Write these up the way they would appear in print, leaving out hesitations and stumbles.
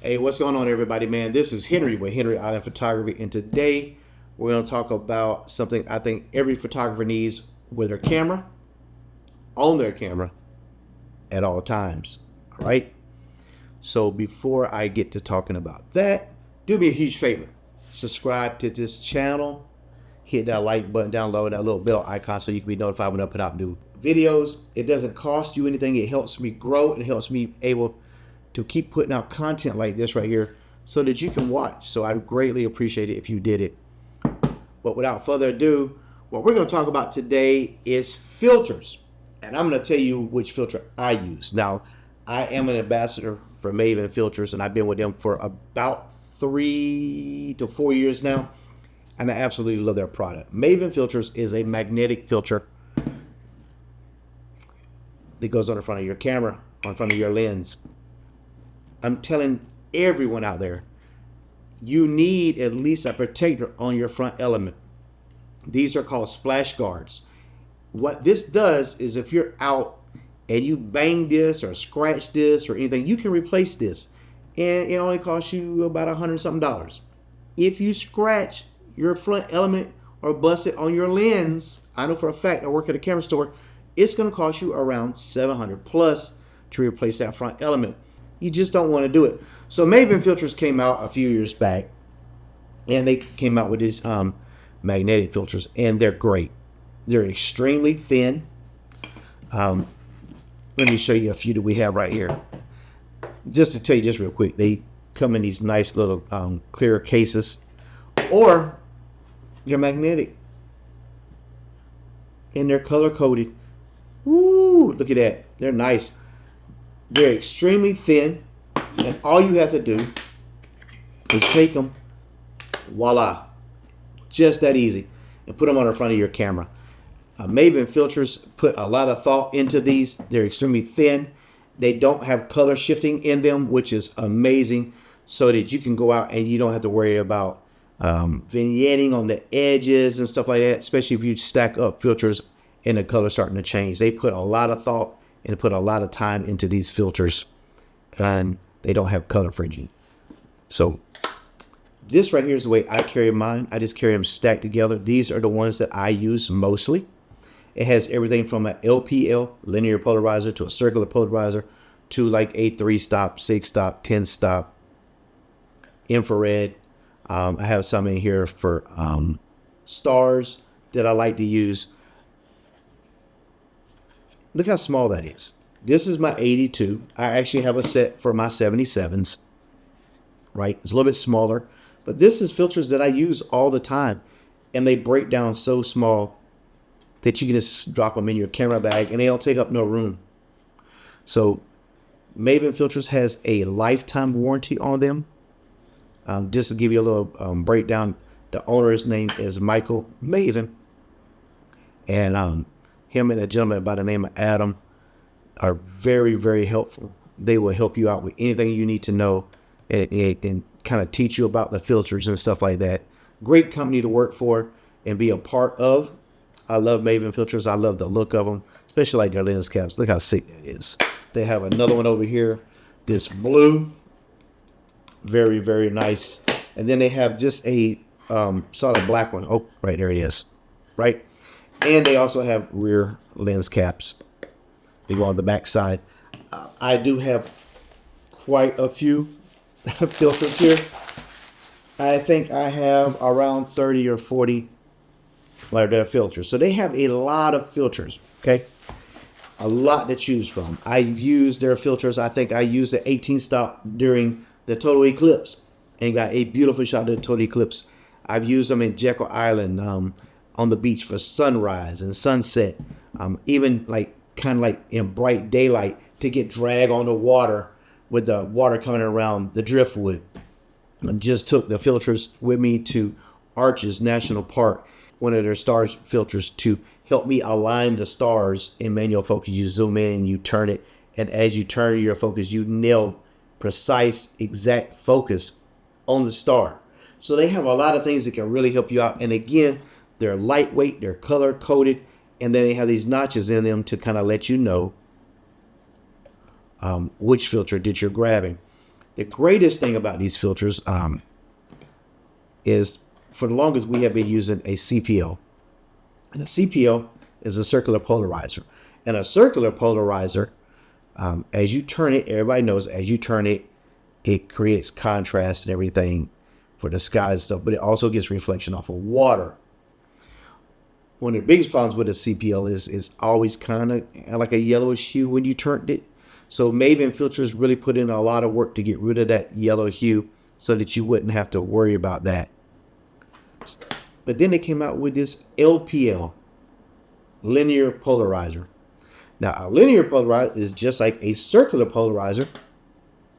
Hey, what's going on, everybody, man? This is Henry with Henry Island Photography, and today we're going to talk about something I think every photographer needs with their camera, on their camera, at all times. All right? So before I get to talking about that, do me a huge favor. Subscribe to this channel. Hit that like button down below, that little bell icon, so you can be notified when I put out new videos. It doesn't cost you anything. It helps me grow. It helps me able to keep putting out content like this right here so that you can watch. So I greatly appreciate it if you did it. But without further ado, what we're going to talk about today is filters. And I'm going to tell you which filter I use. Now, I am an ambassador for Maven Filters, and I've been with them for about 3 to 4 years now. And I absolutely love their product. Maven Filters is a magnetic filter that goes on the front of your camera, on front of your lens. I'm telling everyone out there, you need at least a protector on your front element. These are called splash guards. What this does is if you're out and you bang this or scratch this or anything, you can replace this. And it only costs you about $100 something. If you scratch your front element or bust it on your lens, I know for a fact, I work at a camera store, it's going to cost you around $700 plus to replace that front element. You just don't want to do it. So Maven Filters came out a few years back, and they came out with these magnetic filters, and they're great. They're extremely thin. Let me show you a few that we have right here. Just to tell you just real quick, they come in these nice little clear cases, or they're magnetic, and they're color coded. Woo! Look at that. They're nice. They're extremely thin, and all you have to do is take them, voila, just that easy, and put them on the front of your camera. Maven Filters put a lot of thought into these. They're extremely thin. They don't have color shifting in them, which is amazing, so that you can go out and you don't have to worry about vignetting on the edges and stuff like that, especially if you stack up filters and the color starting to change. They put a lot of thought and put a lot of time into these filters, and they don't have color fringing. So this right here is the way I carry mine. I just carry them stacked together. These are the ones that I use mostly. It has everything from an LPL, linear polarizer, to a circular polarizer, to like a 3-stop, 6-stop, 10-stop, infrared. I have some in here for stars that I like to use. Look how small that is. This is my 82. I actually have a set for my 77s. Right? It's a little bit smaller. But this is filters that I use all the time. And they break down so small that you can just drop them in your camera bag and they don't take up no room. So Maven Filters has a lifetime warranty on them. Just to give you a little breakdown, the owner's name is Michael Maven. And him and a gentleman by the name of Adam are very, very helpful. They will help you out with anything you need to know and kind of teach you about the filters and stuff like that. Great company to work for and be a part of. I love Maven Filters. I love the look of them, especially like their lens caps. Look how sick that is. They have another one over here, this blue. Very, very nice. And then they have just a solid black one. Oh, right, there it is. Right? And they also have rear lens caps. They go on the back side. I do have quite a few filters here. I think I have around 30 or 40 like their filters. So they have a lot of filters, okay? A lot to choose from. I use their filters. I think I used the 18-stop during the total eclipse and got a beautiful shot of the total eclipse. I've used them in Jekyll Island, on the beach for sunrise and sunset, even like kind of like in bright daylight to get drag on the water with the water coming around the driftwood. I just took the filters with me to Arches National Park, one of their stars filters, to help me align the stars in manual focus. You zoom in and you turn it, and as you turn your focus, you nail precise, exact focus on the star. So they have a lot of things that can really help you out. And again, they're lightweight, they're color coded, and then they have these notches in them to kind of let you know which filter that you're grabbing. The greatest thing about these filters is for the longest we have been using a CPO. And a CPO is a circular polarizer. And a circular polarizer, as you turn it, everybody knows as you turn it, it creates contrast and everything for the sky and stuff, but it also gets reflection off of water. One of the biggest problems with a CPL is always kind of like a yellowish hue when you turned it. So Maven filters really put in a lot of work to get rid of that yellow hue so that you wouldn't have to worry about that. But then they came out with this LPL, linear polarizer. Now a linear polarizer is just like a circular polarizer,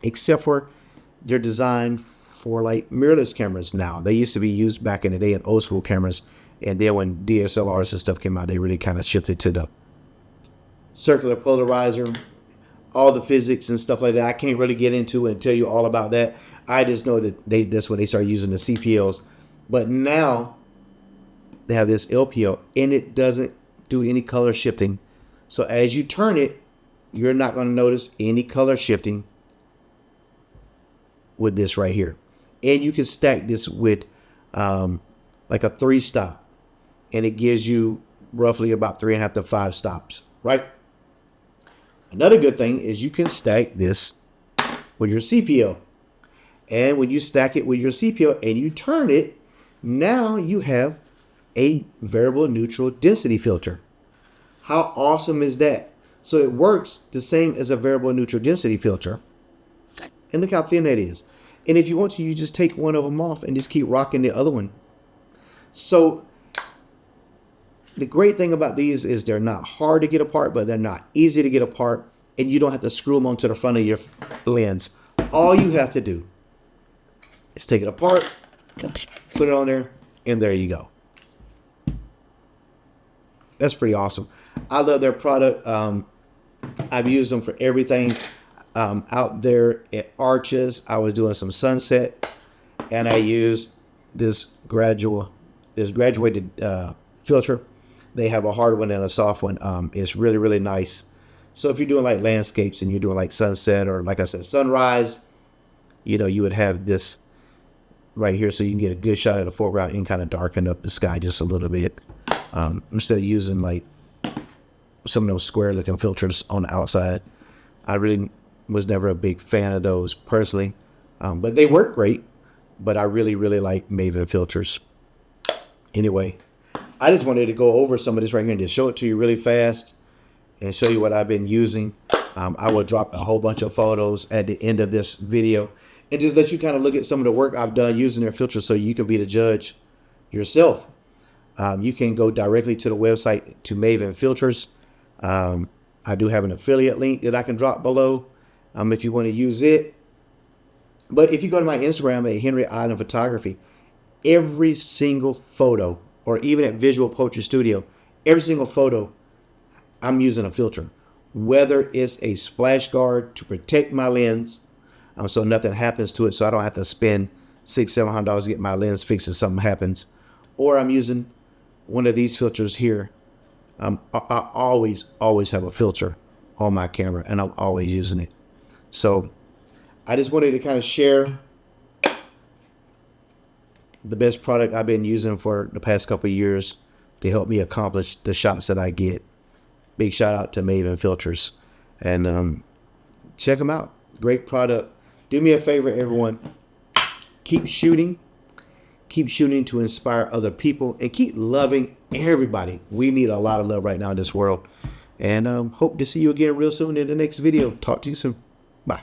except for they're designed for like mirrorless cameras now. They used to be used back in the day in old school cameras, and then when DSLRs and stuff came out, they really kind of shifted to the circular polarizer, all the physics and stuff like that. I can't really get into and tell you all about that. I just know that that's when they started using the CPLs. But now they have this LPL, and it doesn't do any color shifting. So as you turn it, you're not going to notice any color shifting with this right here. And you can stack this with like a 3-stop, and it gives you roughly about 3.5 to 5 stops, right? Another good thing is you can stack this with your CPO. And when you stack it with your CPO and you turn it, now you have a variable neutral density filter. How awesome is that? So it works the same as a variable neutral density filter. And look how thin that is. And if you want to, you just take one of them off and just keep rocking the other one. So the great thing about these is they're not hard to get apart, but they're not easy to get apart. And you don't have to screw them onto the front of your lens. All you have to do is take it apart, put it on there, and there you go. That's pretty awesome. I love their product. I've used them for everything. Out there at Arches, I was doing some sunset, and I used this graduated filter. They have a hard one and a soft one. It's really, really nice. So if you're doing like landscapes and you're doing like sunset or, like I said, sunrise, you know, you would have this right here so you can get a good shot of the foreground and kind of darken up the sky just a little bit. Instead of using like some of those square looking filters on the outside. I really was never a big fan of those personally, but they work great. But I really, really like Maven filters. Anyway, I just wanted to go over some of this right here and just show it to you really fast and show you what I've been using. I will drop a whole bunch of photos at the end of this video and just let you kind of look at some of the work I've done using their filters so you can be the judge yourself. You can go directly to the website to Maven Filters. I do have an affiliate link that I can drop below if you want to use it. But if you go to my Instagram at Henry Island Photography, every single photo, or even at Visual Poetry Studio, every single photo, I'm using a filter. Whether it's a splash guard to protect my lens, so nothing happens to it, so I don't have to spend $600-700 to get my lens fixed if something happens, or I'm using one of these filters here. I always have a filter on my camera, and I'm always using it. So I just wanted to kind of share the best product I've been using for the past couple of years to help me accomplish the shots that I get. Big shout out to Maven Filters, and check them out. Great product. Do me a favor, everyone. Keep shooting to inspire other people, and keep loving everybody. We need a lot of love right now in this world, and hope to see you again real soon in the next video. Talk to you soon. Bye.